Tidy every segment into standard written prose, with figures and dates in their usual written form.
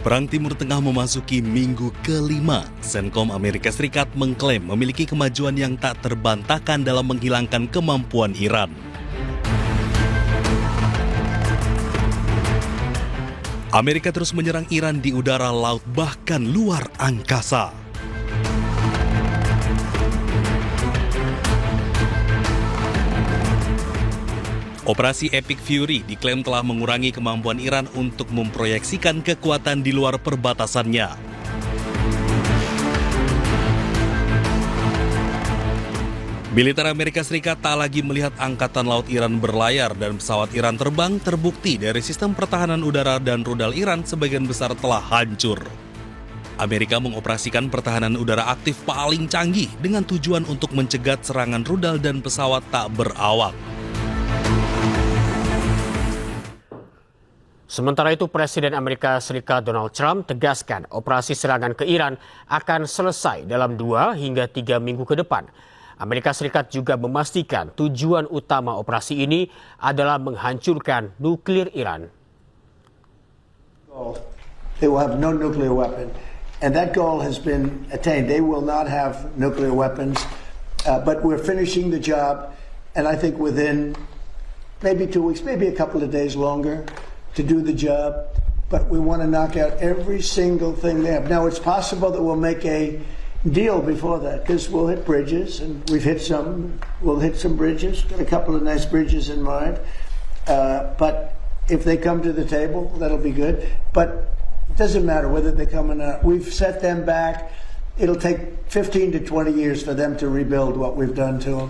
Perang Timur Tengah memasuki minggu kelima. Senkom Amerika Serikat mengklaim memiliki kemajuan yang tak terbantahkan dalam menghilangkan kemampuan Iran. Amerika terus menyerang Iran di udara, laut, bahkan luar angkasa. Operasi Epic Fury diklaim telah mengurangi kemampuan Iran untuk memproyeksikan kekuatan di luar perbatasannya. Militer Amerika Serikat tak lagi melihat angkatan laut Iran berlayar dan pesawat Iran terbang. Terbukti dari sistem pertahanan udara dan rudal Iran sebagian besar telah hancur. Amerika mengoperasikan pertahanan udara aktif paling canggih dengan tujuan untuk mencegat serangan rudal dan pesawat tak berawak. Sementara itu, Presiden Amerika Serikat Donald Trump tegaskan operasi serangan ke Iran akan selesai dalam 2 hingga 3 minggu ke depan. Amerika Serikat juga memastikan tujuan utama operasi ini adalah menghancurkan nuklir Iran. They will have no nuclear weapon, and that goal has been attained. They will not have nuclear weapons, but we're finishing the job, and I think within maybe 2 weeks, maybe a couple of days longer, to do the job, but we want to knock out every single thing they have. Now, it's possible that we'll make a deal before that, because we'll hit bridges, and we've hit some. We'll hit some bridges, got a couple of nice bridges in mind. But if they come to the table, that'll be good. But it doesn't matter whether they come or not. We've set them back. It'll take 15 to 20 years for them to rebuild what we've done to them.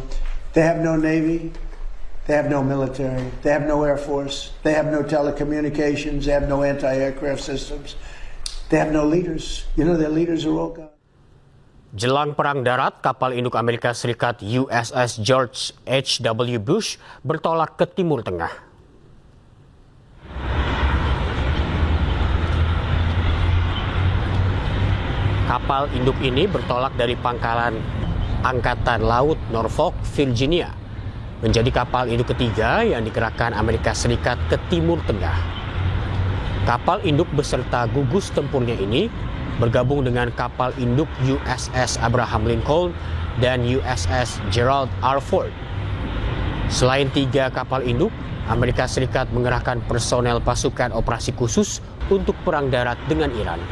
They have no Navy. They have no military, they have no air force, they have no telecommunications, they have no anti-aircraft systems, they have no leaders. You know, their leaders are all gone. Jelang perang darat, kapal induk Amerika Serikat USS George H.W. Bush bertolak ke Timur Tengah. Kapal induk ini bertolak dari pangkalan Angkatan Laut Norfolk, Virginia, menjadi kapal induk ketiga yang dikerahkan Amerika Serikat ke Timur Tengah. Kapal induk beserta gugus tempurnya ini bergabung dengan kapal induk USS Abraham Lincoln dan USS Gerald R. Ford. Selain 3 kapal induk, Amerika Serikat mengerahkan personel pasukan operasi khusus untuk perang darat dengan Iran.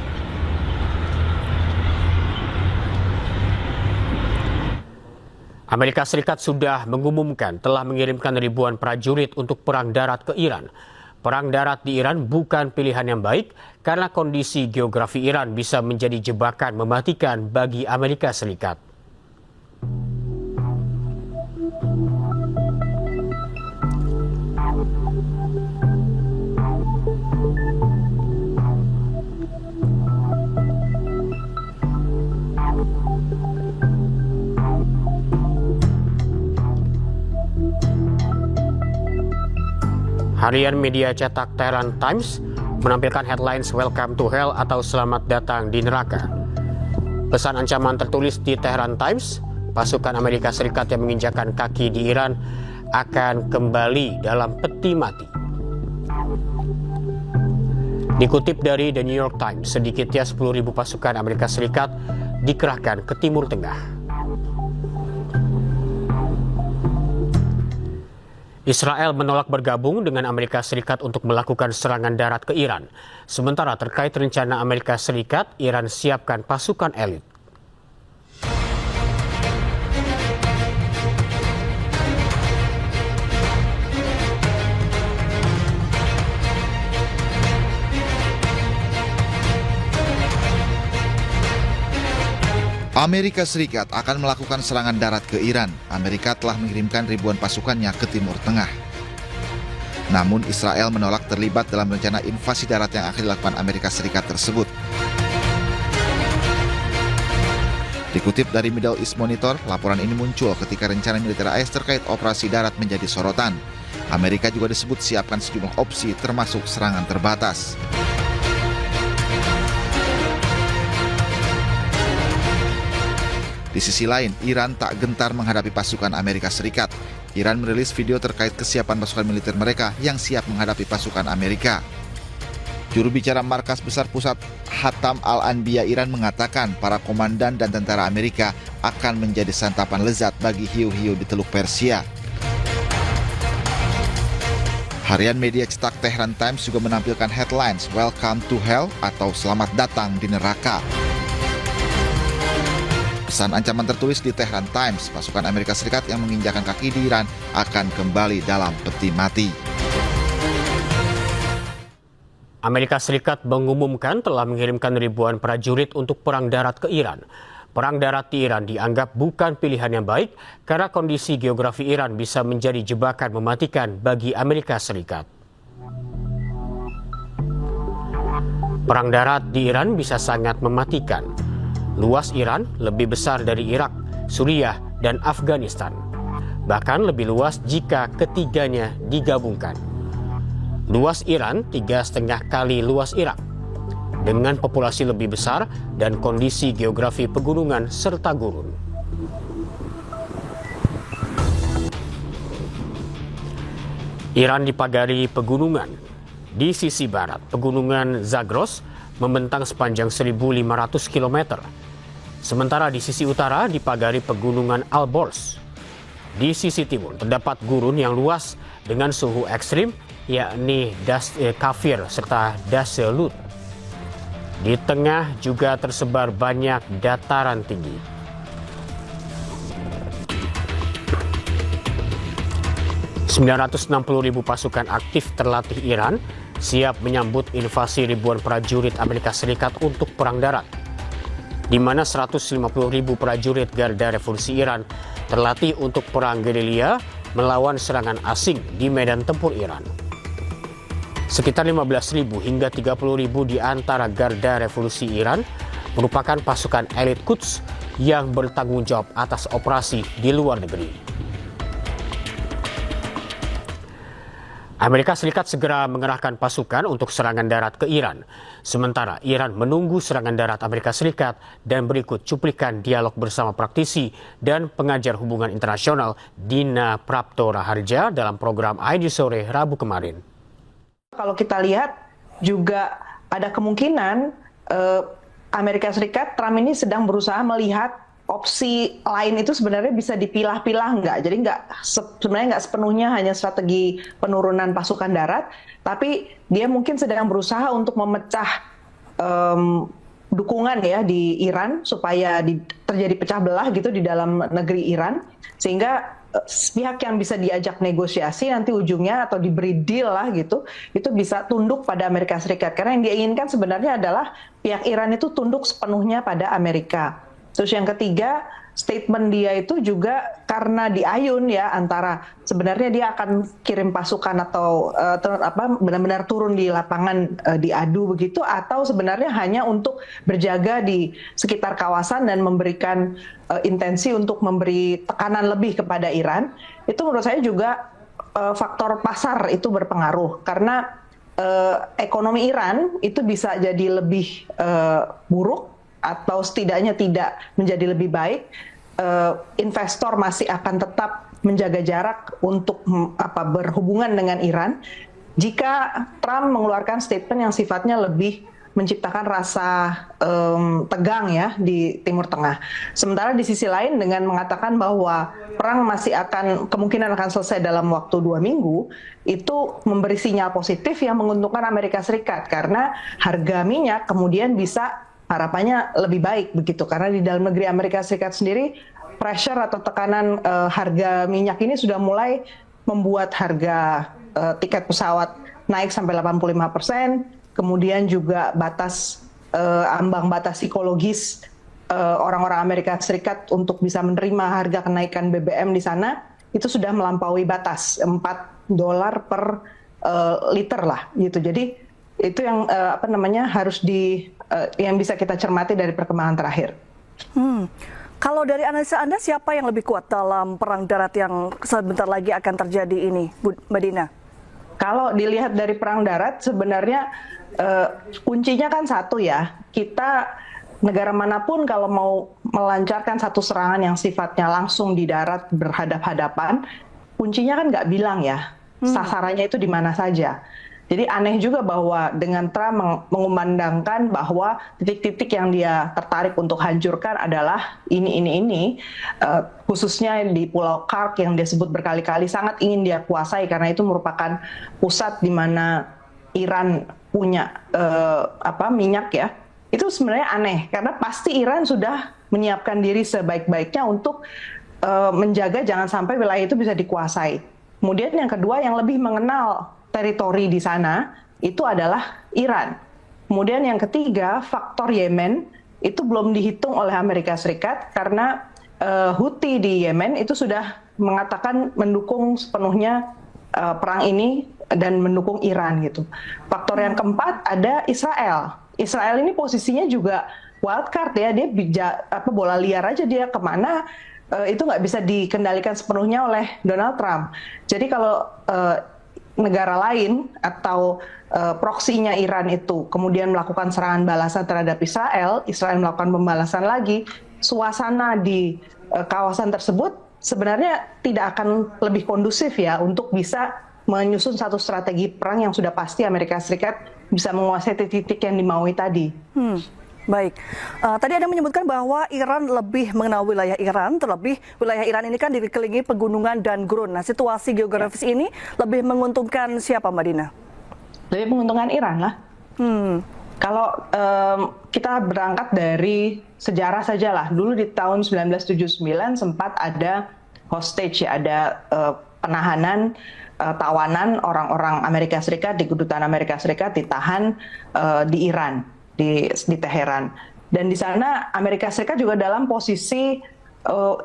Amerika Serikat sudah mengumumkan telah mengirimkan ribuan prajurit untuk perang darat ke Iran. Perang darat di Iran bukan pilihan yang baik karena kondisi geografi Iran bisa menjadi jebakan mematikan bagi Amerika Serikat. Harian media cetak Tehran Times menampilkan headlines "Welcome to Hell" atau "Selamat datang di neraka". Pesan ancaman tertulis di Tehran Times, pasukan Amerika Serikat yang menginjakan kaki di Iran akan kembali dalam peti mati. Dikutip dari The New York Times, sedikitnya 10.000 pasukan Amerika Serikat dikerahkan ke Timur Tengah. Israel menolak bergabung dengan Amerika Serikat untuk melakukan serangan darat ke Iran. Sementara terkait rencana Amerika Serikat, Iran siapkan pasukan elit. Amerika Serikat akan melakukan serangan darat ke Iran. Amerika telah mengirimkan ribuan pasukannya ke Timur Tengah. Namun Israel menolak terlibat dalam rencana invasi darat yang akan dilakukan Amerika Serikat tersebut. Dikutip dari Middle East Monitor, laporan ini muncul ketika rencana militer AS terkait operasi darat menjadi sorotan. Amerika juga disebut siapkan sejumlah opsi termasuk serangan terbatas. Di sisi lain, Iran tak gentar menghadapi pasukan Amerika Serikat. Iran merilis video terkait kesiapan pasukan militer mereka yang siap menghadapi pasukan Amerika. Juru bicara Markas Besar Pusat Hatam Al-Anbiya Iran mengatakan para komandan dan tentara Amerika akan menjadi santapan lezat bagi hiu-hiu di Teluk Persia. Harian media cetak Tehran Times juga menampilkan headlines "Welcome to Hell" atau "Selamat datang di neraka". Pesan ancaman tertulis di Tehran Times, pasukan Amerika Serikat yang menginjakan kaki di Iran akan kembali dalam peti mati. Amerika Serikat mengumumkan telah mengirimkan ribuan prajurit untuk perang darat ke Iran. Perang darat di Iran dianggap bukan pilihan yang baik karena kondisi geografi Iran bisa menjadi jebakan mematikan bagi Amerika Serikat. Perang darat di Iran bisa sangat mematikan. Luas Iran lebih besar dari Irak, Suriah, dan Afghanistan. Bahkan lebih luas jika ketiganya digabungkan. Luas Iran 3,5 kali luas Irak, dengan populasi lebih besar dan kondisi geografi pegunungan serta gurun. Iran dipagari pegunungan. Di sisi barat, pegunungan Zagros membentang sepanjang 1.500 km. Sementara di sisi utara dipagari pegunungan Alborz. Di sisi timur terdapat gurun yang luas dengan suhu ekstrim, yakni Kafir serta Daselut. Di tengah juga tersebar banyak dataran tinggi. ribu pasukan aktif terlatih Iran siap menyambut invasi ribuan prajurit Amerika Serikat untuk perang darat, di mana 150.000 prajurit Garda Revolusi Iran terlatih untuk perang gerilya melawan serangan asing di medan tempur Iran. Sekitar 15.000 hingga 30.000 di antara Garda Revolusi Iran merupakan pasukan elit Quds yang bertanggung jawab atas operasi di luar negeri. Amerika Serikat segera mengerahkan pasukan untuk serangan darat ke Iran. Sementara Iran menunggu serangan darat Amerika Serikat dan berikut cuplikan dialog bersama praktisi dan pengajar hubungan internasional Dina Prapto Raharja dalam program ID Sore Rabu kemarin. Kalau kita lihat juga ada kemungkinan Amerika Serikat, Trump ini sedang berusaha melihat opsi lain itu sebenarnya bisa dipilah-pilah nggak. Jadi sebenarnya nggak sepenuhnya hanya strategi penurunan pasukan darat, tapi dia mungkin sedang berusaha untuk memecah dukungan ya di Iran supaya terjadi pecah belah gitu di dalam negeri Iran, sehingga pihak yang bisa diajak negosiasi nanti ujungnya atau diberi deal lah gitu, itu bisa tunduk pada Amerika Serikat. Karena yang dia inginkan sebenarnya adalah pihak Iran itu tunduk sepenuhnya pada Amerika. Terus yang ketiga, statement dia itu juga karena diayun ya, antara sebenarnya dia akan kirim pasukan atau benar-benar turun di lapangan diadu begitu, atau sebenarnya hanya untuk berjaga di sekitar kawasan dan memberikan intensi untuk memberi tekanan lebih kepada Iran. Itu menurut saya juga faktor pasar itu berpengaruh, karena ekonomi Iran itu bisa jadi lebih buruk atau setidaknya tidak menjadi lebih baik. Investor masih akan tetap menjaga jarak untuk berhubungan dengan Iran jika Trump mengeluarkan statement yang sifatnya lebih menciptakan rasa tegang ya di Timur Tengah. Sementara di sisi lain dengan mengatakan bahwa perang masih kemungkinan akan selesai dalam waktu 2 minggu, itu memberi sinyal positif yang menguntungkan Amerika Serikat karena harga minyak kemudian bisa harapannya lebih baik begitu, karena di dalam negeri Amerika Serikat sendiri pressure atau tekanan harga minyak ini sudah mulai membuat harga tiket pesawat naik sampai 85%, kemudian juga ambang batas psikologis orang-orang Amerika Serikat untuk bisa menerima harga kenaikan BBM di sana itu sudah melampaui batas $4 per liter lah gitu. Jadi itu yang harus yang bisa kita cermati dari perkembangan terakhir. Kalau dari analisa Anda, siapa yang lebih kuat dalam perang darat yang sebentar lagi akan terjadi ini, Mbak Dina? Kalau dilihat dari perang darat, sebenarnya kuncinya kan satu ya. Kita, negara manapun kalau mau melancarkan satu serangan yang sifatnya langsung di darat berhadap-hadapan, kuncinya kan nggak bilang ya, sasarannya itu di mana saja. Jadi aneh juga bahwa dengan Trump mengumandangkan bahwa titik-titik yang dia tertarik untuk hancurkan adalah ini, khususnya di Pulau Kark yang dia sebut berkali-kali sangat ingin dia kuasai karena itu merupakan pusat di mana Iran punya minyak ya. Itu sebenarnya aneh karena pasti Iran sudah menyiapkan diri sebaik-baiknya untuk menjaga jangan sampai wilayah itu bisa dikuasai. Kemudian yang kedua yang lebih mengenal teritori di sana itu adalah Iran. Kemudian yang ketiga, faktor Yemen itu belum dihitung oleh Amerika Serikat karena Houthi di Yemen itu sudah mengatakan mendukung sepenuhnya perang ini dan mendukung Iran gitu. Faktor yang keempat ada Israel. Israel ini posisinya juga wild card ya, dia bola liar aja dia kemana itu nggak bisa dikendalikan sepenuhnya oleh Donald Trump. Jadi kalau negara lain atau proksinya Iran itu kemudian melakukan serangan balasan terhadap Israel, Israel melakukan pembalasan lagi, suasana di kawasan tersebut sebenarnya tidak akan lebih kondusif ya untuk bisa menyusun satu strategi perang yang sudah pasti Amerika Serikat bisa menguasai titik-titik yang dimaui tadi. Baik, tadi Anda menyebutkan bahwa Iran lebih mengenal wilayah Iran, terlebih wilayah Iran ini kan dikelilingi pegunungan dan gurun. Nah, situasi geografis ini lebih menguntungkan siapa, Mbak Dina? Lebih menguntungkan Iran lah. Kalau kita berangkat dari sejarah sajalah, dulu di tahun 1979 sempat ada hostage, ya, ada penahanan, tawanan orang-orang Amerika Serikat di kedutaan Amerika Serikat ditahan di Iran. Di Teheran, dan di sana Amerika Serikat juga dalam posisi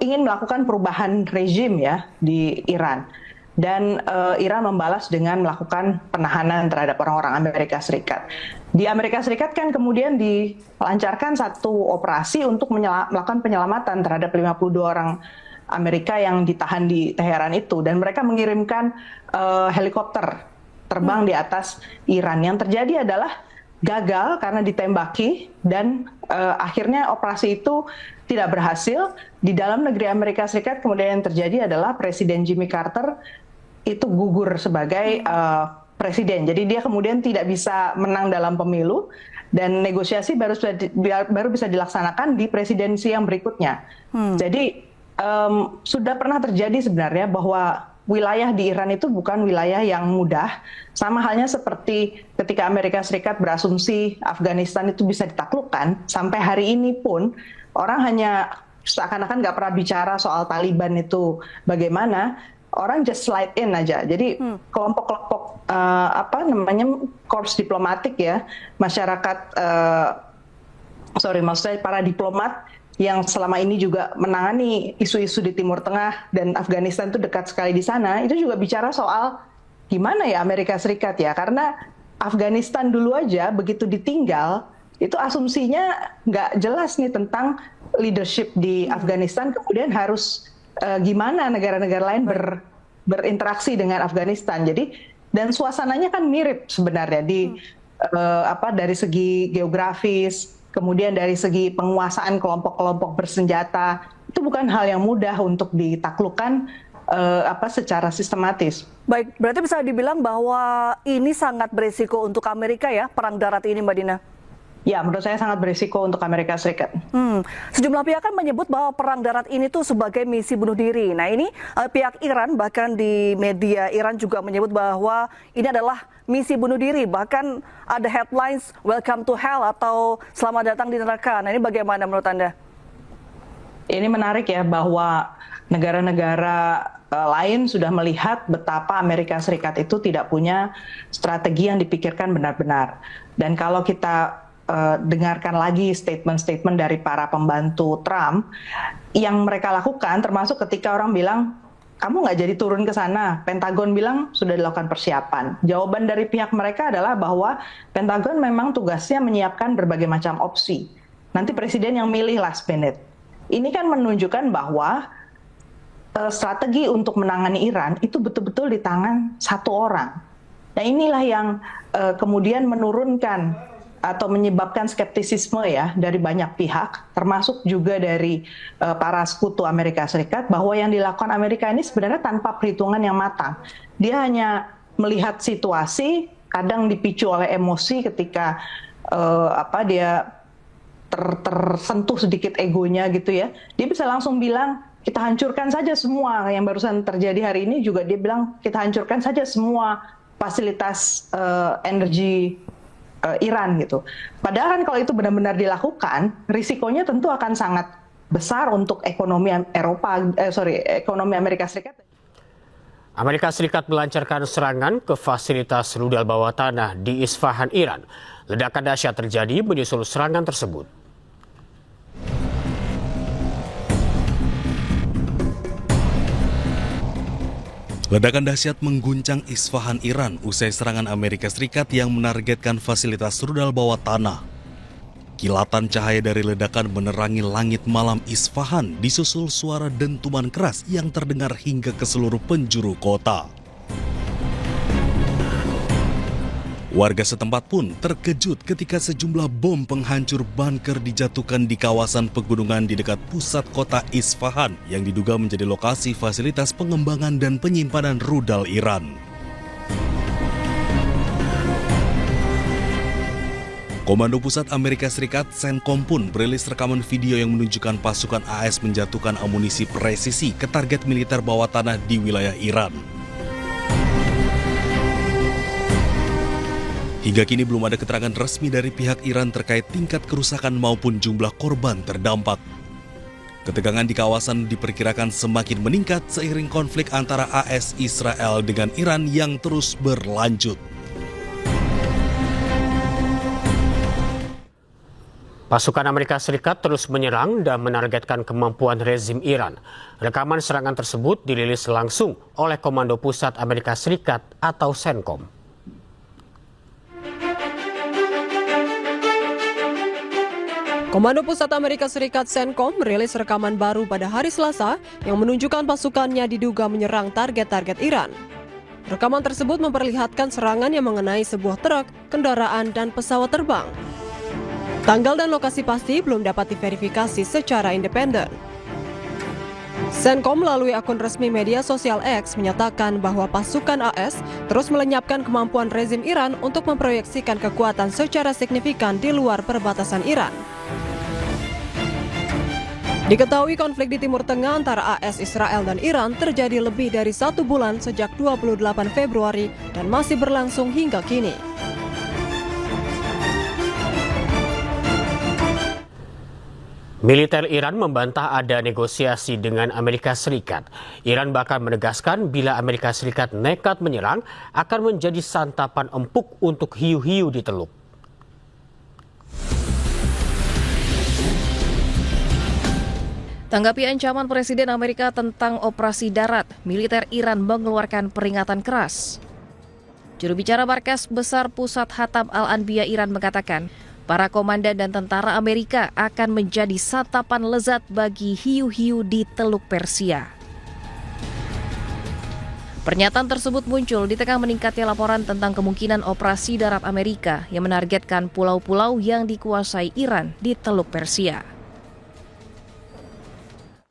ingin melakukan perubahan rezim ya di Iran, dan Iran membalas dengan melakukan penahanan terhadap orang-orang Amerika Serikat. Di Amerika Serikat kan kemudian dilancarkan satu operasi untuk melakukan penyelamatan terhadap 52 orang Amerika yang ditahan di Teheran itu, dan mereka mengirimkan helikopter terbang di atas Iran. Yang terjadi adalah gagal karena ditembaki dan akhirnya operasi itu tidak berhasil. Di dalam negeri Amerika Serikat kemudian yang terjadi adalah Presiden Jimmy Carter itu gugur sebagai presiden. Jadi dia kemudian tidak bisa menang dalam pemilu dan negosiasi baru bisa dilaksanakan di presidensi yang berikutnya. Jadi sudah pernah terjadi sebenarnya bahwa wilayah di Iran itu bukan wilayah yang mudah, sama halnya seperti ketika Amerika Serikat berasumsi Afghanistan itu bisa ditaklukkan. Sampai hari ini pun orang hanya seakan-akan nggak pernah bicara soal Taliban itu bagaimana, orang just slide in aja. Jadi kelompok-kelompok korps diplomatik ya, masyarakat maksudnya para diplomat yang selama ini juga menangani isu-isu di Timur Tengah dan Afghanistan itu dekat sekali di sana, itu juga bicara soal gimana ya Amerika Serikat ya, karena Afghanistan dulu aja begitu ditinggal, itu asumsinya nggak jelas nih tentang leadership di Afghanistan, kemudian harus gimana negara-negara lain berinteraksi dengan Afghanistan. Jadi, dan suasananya kan mirip sebenarnya dari segi geografis, kemudian dari segi penguasaan kelompok-kelompok bersenjata, itu bukan hal yang mudah untuk ditaklukkan secara sistematis. Baik, berarti bisa dibilang bahwa ini sangat berisiko untuk Amerika ya, perang darat ini, Mbak Dina? Ya, menurut saya sangat berisiko untuk Amerika Serikat. Sejumlah pihak kan menyebut bahwa perang darat ini tuh sebagai misi bunuh diri. Nah ini pihak Iran, bahkan di media Iran juga menyebut bahwa ini adalah misi bunuh diri. Bahkan ada headlines "Welcome to Hell" atau "Selamat datang di neraka". Nah ini bagaimana menurut Anda? Ini menarik ya bahwa negara-negara lain sudah melihat betapa Amerika Serikat itu tidak punya strategi yang dipikirkan benar-benar. Dan kalau kita dengarkan lagi statement-statement dari para pembantu Trump, yang mereka lakukan termasuk ketika orang bilang, kamu nggak jadi turun ke sana, Pentagon bilang sudah dilakukan persiapan. Jawaban dari pihak mereka adalah bahwa Pentagon memang tugasnya menyiapkan berbagai macam opsi. Nanti presiden yang milih last minute. Ini kan menunjukkan bahwa strategi untuk menangani Iran itu betul-betul di tangan satu orang. Nah inilah yang kemudian menurunkan atau menyebabkan skeptisisme ya dari banyak pihak, termasuk juga dari para sekutu Amerika Serikat, bahwa yang dilakukan Amerika ini sebenarnya tanpa perhitungan yang matang. Dia hanya melihat situasi, kadang dipicu oleh emosi ketika dia tersentuh sedikit egonya gitu ya, dia bisa langsung bilang kita hancurkan saja semua. Yang barusan terjadi hari ini juga dia bilang kita hancurkan saja semua fasilitas energi Iran gitu. Padahal kan kalau itu benar-benar dilakukan, risikonya tentu akan sangat besar untuk ekonomi ekonomi Amerika Serikat. Amerika Serikat melancarkan serangan ke fasilitas rudal bawah tanah di Isfahan, Iran. Ledakan dahsyat terjadi menyusul serangan tersebut. Ledakan dahsyat mengguncang Isfahan, Iran usai serangan Amerika Serikat yang menargetkan fasilitas rudal bawah tanah. Kilatan cahaya dari ledakan menerangi langit malam Isfahan disusul suara dentuman keras yang terdengar hingga ke seluruh penjuru kota. Warga setempat pun terkejut ketika sejumlah bom penghancur bunker dijatuhkan di kawasan pegunungan di dekat pusat kota Isfahan yang diduga menjadi lokasi fasilitas pengembangan dan penyimpanan rudal Iran. Komando Pusat Amerika Serikat CENTCOM pun merilis rekaman video yang menunjukkan pasukan AS menjatuhkan amunisi presisi ke target militer bawah tanah di wilayah Iran. Hingga kini belum ada keterangan resmi dari pihak Iran terkait tingkat kerusakan maupun jumlah korban terdampak. Ketegangan di kawasan diperkirakan semakin meningkat seiring konflik antara AS Israel dengan Iran yang terus berlanjut. Pasukan Amerika Serikat terus menyerang dan menargetkan kemampuan rezim Iran. Rekaman serangan tersebut dirilis langsung oleh Komando Pusat Amerika Serikat atau CENTCOM. Komando Pusat Amerika Serikat CENTCOM merilis rekaman baru pada hari Selasa yang menunjukkan pasukannya diduga menyerang target-target Iran. Rekaman tersebut memperlihatkan serangan yang mengenai sebuah truk, kendaraan, dan pesawat terbang. Tanggal dan lokasi pasti belum dapat diverifikasi secara independen. CENTCOM melalui akun resmi media sosial X menyatakan bahwa pasukan AS terus melenyapkan kemampuan rezim Iran untuk memproyeksikan kekuatan secara signifikan di luar perbatasan Iran. Diketahui konflik di Timur Tengah antara AS, Israel, dan Iran terjadi lebih dari 1 bulan sejak 28 Februari dan masih berlangsung hingga kini. Militer Iran membantah ada negosiasi dengan Amerika Serikat. Iran bahkan menegaskan bila Amerika Serikat nekat menyerang akan menjadi santapan empuk untuk hiu-hiu di Teluk. Tanggapi ancaman Presiden Amerika tentang operasi darat, militer Iran mengeluarkan peringatan keras. Juru bicara Markas Besar Pusat Hatab Al-Anbiya Iran mengatakan, para komandan dan tentara Amerika akan menjadi santapan lezat bagi hiu-hiu di Teluk Persia. Pernyataan tersebut muncul di tengah meningkatnya laporan tentang kemungkinan operasi darat Amerika yang menargetkan pulau-pulau yang dikuasai Iran di Teluk Persia.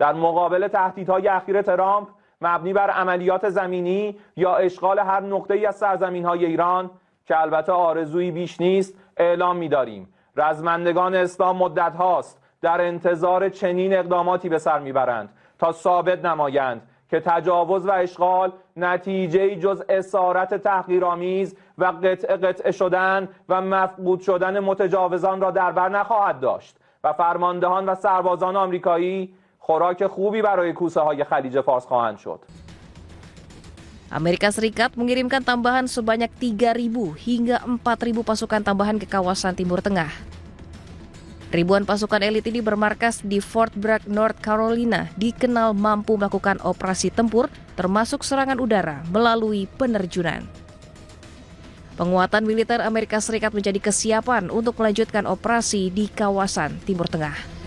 در مقابل تهدیدهای اخیر ترامپ مبنی بر عملیات زمینی یا اشغال هر نقطه‌ای از سرزمین‌های ایران که البته آرزویی بیش نیست اعلام می‌داریم رزمندگان اسلام مدت هاست در انتظار چنین اقداماتی به سر میبرند تا ثابت نمایند که تجاوز و اشغال نتیجه‌ای جز اسارت تحقیرآمیز و قطعه شدن و مفقود شدن متجاوزان را در بر نخواهد داشت و فرماندهان و سربازان آمریکایی خوراک خوبی برای کوسه های خلیج فارس خواهند شد. Amerika Serikat mengirimkan tambahan sebanyak 3.000 hingga 4.000 pasukan tambahan ke kawasan Timur Tengah. Ribuan pasukan elit ini bermarkas di Fort Bragg, North Carolina, dikenal mampu melakukan operasi tempur termasuk serangan udara melalui penerjunan. Penguatan militer Amerika Serikat menjadi kesiapan untuk melanjutkan operasi di kawasan Timur Tengah.